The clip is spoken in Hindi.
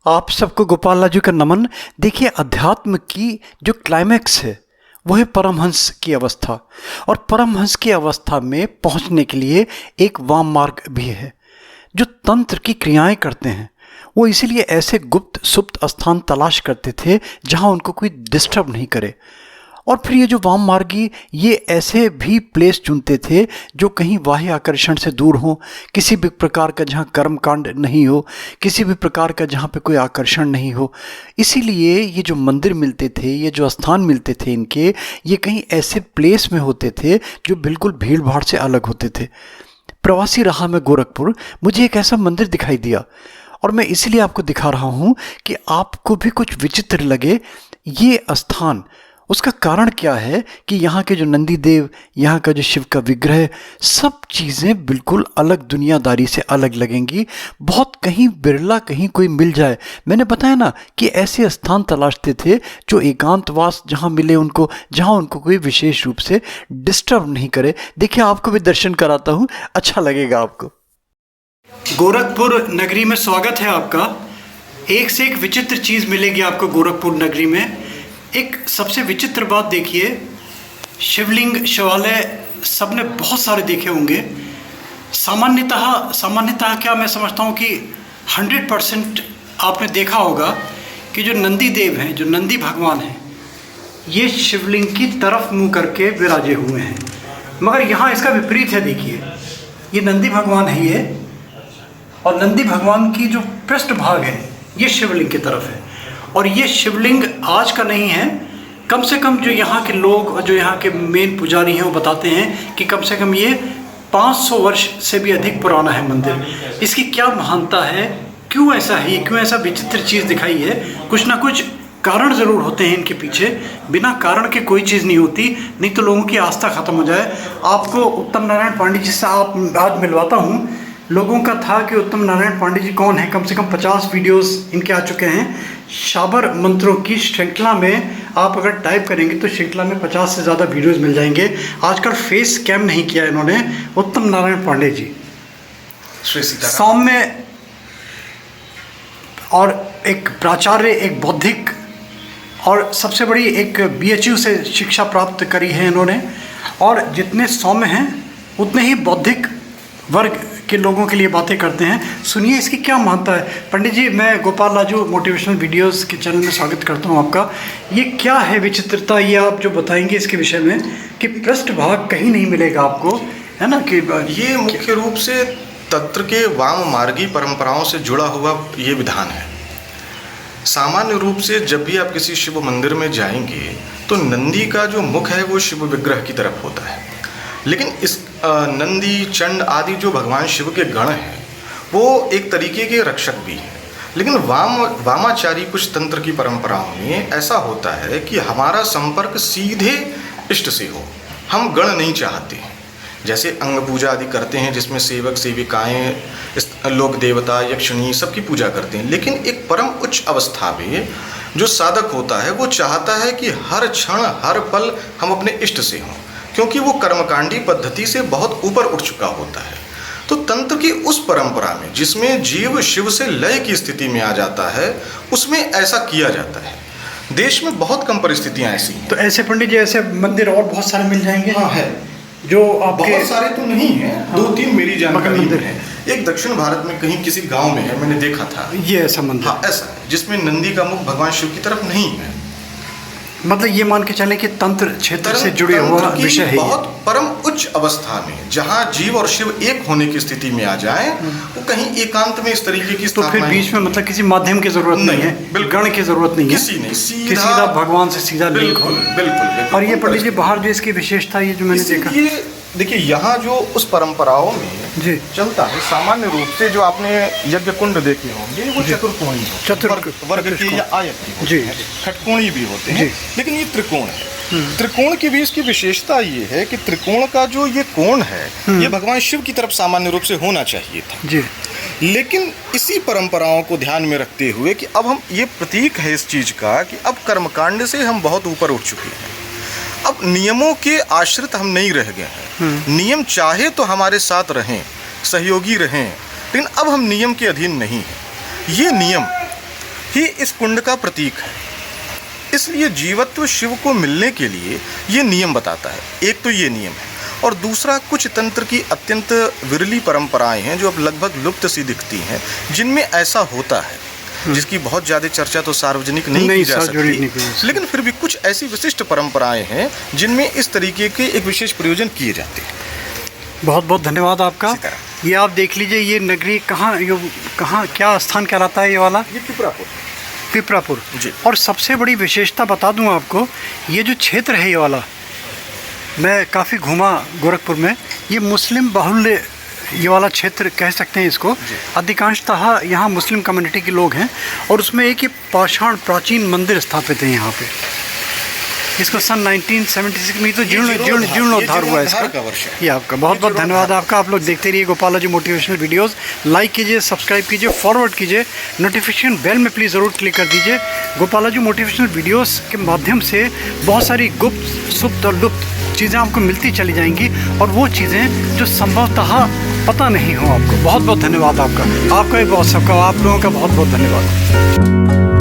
आप सबको गोपाल लाजू का नमन। देखिए, अध्यात्म की जो क्लाइमैक्स है वो है परमहंस की अवस्था, और परमहंस की अवस्था में पहुंचने के लिए एक वाम मार्ग भी है। जो तंत्र की क्रियाएं करते हैं वो इसीलिए ऐसे गुप्त सुप्त स्थान तलाश करते थे जहां उनको कोई डिस्टर्ब नहीं करे। और फिर ये जो वाम मार्गी ये ऐसे भी प्लेस चुनते थे जो कहीं बाह्य आकर्षण से दूर हो, किसी भी प्रकार का जहाँ कर्म कांड नहीं हो, किसी भी प्रकार का जहाँ पे कोई आकर्षण नहीं हो। इसीलिए ये जो मंदिर मिलते थे, ये जो स्थान मिलते थे इनके, ये कहीं ऐसे प्लेस में होते थे जो बिल्कुल भीड़ भाड़ से अलग होते थे। प्रवासी रहा मैं गोरखपुर, मुझे एक ऐसा मंदिर दिखाई दिया और मैं इसलिए आपको दिखा रहा हूँ कि आपको भी कुछ विचित्र लगे। ये स्थान, उसका कारण क्या है कि यहाँ के जो नंदी देव, यहाँ का जो शिव का विग्रह, सब चीज़ें बिल्कुल अलग दुनियादारी से अलग लगेंगी। बहुत कहीं बिरला कहीं कोई मिल जाए। मैंने बताया ना कि ऐसे स्थान तलाशते थे जो एकांतवास जहाँ मिले उनको, जहाँ उनको कोई विशेष रूप से डिस्टर्ब नहीं करे। देखिए, आपको भी दर्शन कराता हूँ, अच्छा लगेगा आपको। गोरखपुर नगरी में स्वागत है आपका। एक से एक विचित्र चीज़ मिलेगी आपको गोरखपुर नगरी में। एक सबसे विचित्र बात देखिए, शिवलिंग शिवालय सबने बहुत सारे देखे होंगे। सामान्यतः क्या मैं समझता हूँ कि 100% आपने देखा होगा कि जो नंदी देव हैं, जो नंदी भगवान हैं, ये शिवलिंग की तरफ मुंह करके विराजे हुए हैं। मगर यहाँ इसका विपरीत है। देखिए, ये नंदी भगवान है ये, और नंदी भगवान की जो पृष्ठभाग है ये शिवलिंग की तरफ है। और ये शिवलिंग आज का नहीं है। कम से कम जो यहाँ के लोग और जो यहाँ के मेन पुजारी हैं वो बताते हैं कि कम से कम ये 500 वर्ष से भी अधिक पुराना है मंदिर। इसकी क्या महानता है, क्यों ऐसा है, क्यों ऐसा विचित्र चीज़ दिखाई है? कुछ ना कुछ कारण ज़रूर होते हैं इनके पीछे। बिना कारण के कोई चीज़ नहीं होती, नहीं तो लोगों की आस्था ख़त्म हो जाए। आपको उत्तम नारायण पांडे जी से आज मिलवाता हूँ। लोगों का था कि उत्तम नारायण पांडे जी कौन है, कम से कम 50 वीडियोस इनके आ चुके हैं। शाबर मंत्रों की श्रृंखला में आप अगर टाइप करेंगे तो श्रृंखला में 50 से ज़्यादा वीडियोस मिल जाएंगे। आजकल फेस कैम नहीं किया इन्होंने। उत्तम नारायण पांडे जी सौम्य और एक प्राचार्य, एक बौद्धिक, और सबसे बड़ी एक BHU से शिक्षा प्राप्त करी है इन्होंने। और जितने सौम्य हैं उतने ही बौद्धिक वर्ग के लोगों के लिए बातें करते हैं। सुनिए इसकी क्या महत्ता है। पंडित जी, मैं गोपाल लाजू मोटिवेशनल वीडियोस के चैनल में स्वागत करता हूं आपका। ये क्या है विचित्रता, ये आप जो बताएंगे इसके विषय में, कि पृष्ठभाग कहीं नहीं मिलेगा आपको, है ना? कि ये मुख्य रूप से तंत्र के वाम मार्गी परंपराओं से जुड़ा हुआ ये विधान है। सामान्य रूप से जब भी आप किसी शिव मंदिर में जाएंगे तो नंदी का जो मुख है वो शिव विग्रह की तरफ होता है, लेकिन इस नंदी, चंड आदि जो भगवान शिव के गण हैं वो एक तरीके के रक्षक भी हैं। लेकिन वामाचारी कुछ तंत्र की परंपराओं में ऐसा होता है कि हमारा संपर्क सीधे इष्ट से हो, हम गण नहीं चाहते हैं। जैसे अंग पूजा आदि करते हैं जिसमें सेवक सेविकाएं, लोक देवता, यक्षिणी सबकी पूजा करते हैं, लेकिन एक परम उच्च अवस्था में जो साधक होता है वो चाहता है कि हर क्षण हर पल हम अपने इष्ट से हों, क्योंकि वो कर्मकांडी पद्धति से बहुत ऊपर उठ चुका होता है। तो तंत्र की उस परंपरा में जिसमें जीव शिव से लय की स्थिति में आ जाता है, उसमें ऐसा किया जाता है। देश में बहुत कम परिस्थितियां ऐसी हैं। तो ऐसे पंडित जी, ऐसे मंदिर और बहुत सारे मिल जाएंगे? हाँ है, जो आपके बहुत सारे तो नहीं है, हाँ, 2-3 मेरी जानकारी मंदिर है। एक दक्षिण भारत में कहीं किसी गांव में है, मैंने देखा था ये ऐसा मंदिर। हाँ, ऐसा है जिसमें नंदी का मुख भगवान शिव की तरफ नहीं है। मतलब ये मान के चलें कि तंत्र क्षेत्र से जुड़े हुआ विषय है। बहुत परम उच्च अवस्था में जहाँ जीव और शिव एक होने की स्थिति में आ जाए, वो कहीं एकांत में इस तरीके की तो फिर बीच में मतलब किसी माध्यम की जरूरत नहीं है, गण की जरूरत नहीं है, किसी नहीं, सीधा भगवान से सीधा लिंक हो। बिल्कुल। और ये पंडित जी बाहर जो इसकी विशेषता, ये जो मैंने देखा, ये देखिए यहाँ जो उस परंपराओं में जी चलता है, सामान्य रूप से जो आपने यज्ञ कुंड देखे होंगे वो चतुर्कोणी वर्ग के या आयत के होते हैं, खटकोणी भी होते हैं, लेकिन ये त्रिकोण है। त्रिकोण के भी इसकी विशेषता ये है कि त्रिकोण का जो ये कोण है ये भगवान शिव की तरफ सामान्य रूप से होना चाहिए था जी। लेकिन इसी परंपराओं को ध्यान में रखते हुए कि अब हम, ये प्रतीक है इस चीज का कि अब कर्मकांड से हम बहुत ऊपर उठ चुके हैं, अब नियमों के आश्रित हम नहीं रह गए हैं। नियम चाहे तो हमारे साथ रहें, सहयोगी रहें, लेकिन अब हम नियम के अधीन नहीं हैं। ये नियम ही इस कुंड का प्रतीक है। इसलिए जीवत्व शिव को मिलने के लिए ये नियम बताता है। एक तो ये नियम है, और दूसरा कुछ तंत्र की अत्यंत विरली परंपराएं हैं जो अब लगभग लुप्त सी दिखती हैं, जिनमें ऐसा होता है, जिसकी बहुत ज़्यादा चर्चा तो सार्वजनिक नहीं की जा सकती, लेकिन फिर भी कुछ ऐसी विशिष्ट परंपराएं हैं जिनमें इस तरीके के एक विशेष प्रयोजन किए जाते हैं। बहुत बहुत धन्यवाद आपका। ये आप देख लीजिए, ये नगरी कहाँ क्या स्थान कहलाता है ये वाला? ये पिपरापुर जी। और सबसे बड़ी विशेषता बता दूं आपको, ये जो क्षेत्र है ये वाला, मैं काफ़ी घूमा गोरखपुर में, ये मुस्लिम बाहुल्य ये वाला क्षेत्र कह सकते हैं इसको। अधिकांशतः यहाँ मुस्लिम कम्युनिटी के लोग हैं, और उसमें एक ये पाषाण प्राचीन मंदिर स्थापित है यहाँ पे। इसको सन 1976 में तो जीर्णोद्धार हुआ है इसका। ये आपका बहुत बहुत धन्यवाद आपका। आप लोग देखते रहिए गोपालाजी मोटिवेशनल वीडियोस। लाइक कीजिए, सब्सक्राइब कीजिए, फॉरवर्ड कीजिए, नोटिफिकेशन बेल में प्लीज़ ज़रूर क्लिक कर दीजिए। गोपालाजी मोटिवेशनल वीडियोस के माध्यम से बहुत सारी गुप्त, सुप्त और लुप्त चीज़ें आपको मिलती चली जाएंगी, और वो चीज़ें जो संभवतः पता नहीं हो आपको। बहुत बहुत धन्यवाद आपका। आपका भी बहुत सबका, आप लोगों का बहुत बहुत धन्यवाद।